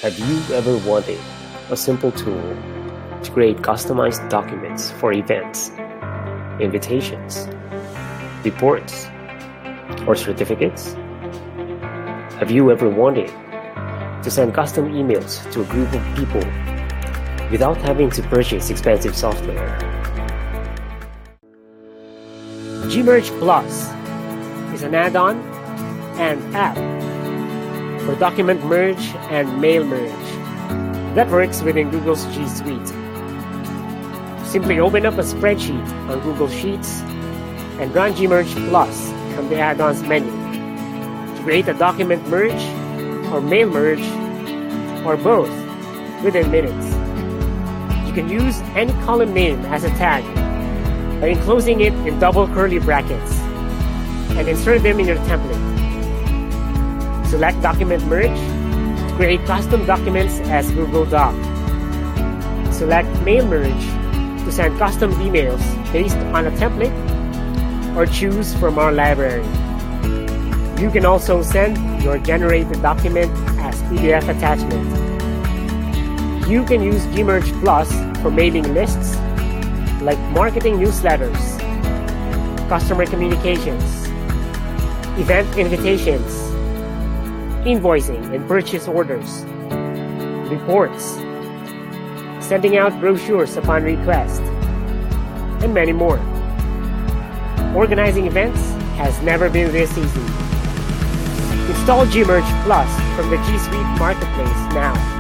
Have you ever wanted a simple tool to create customized documents for events, invitations, reports, or certificates? Have you ever wanted to send custom emails to a group of people without having to purchase expensive software? Gmerge Plus is an add-on and app for document merge and mail merge that works within Google's G Suite. Simply open up a spreadsheet on Google Sheets and run Gmerge Plus from the add-ons menu to create a document merge or mail merge or both within minutes. You can use any column name as a tag by enclosing it in double curly brackets and insert them in your template. Select Document Merge to create custom documents as Google Doc. Select Mail Merge to send custom emails based on a template or choose from our library. You can also send your generated document as PDF attachment. You can use Gmerge Plus for mailing lists like marketing newsletters, customer communications, event invitations, invoicing and purchase orders, reports, sending out brochures upon request, and many more. Organizing events has never been this easy. Install Gmerge Plus from the G Suite Marketplace now.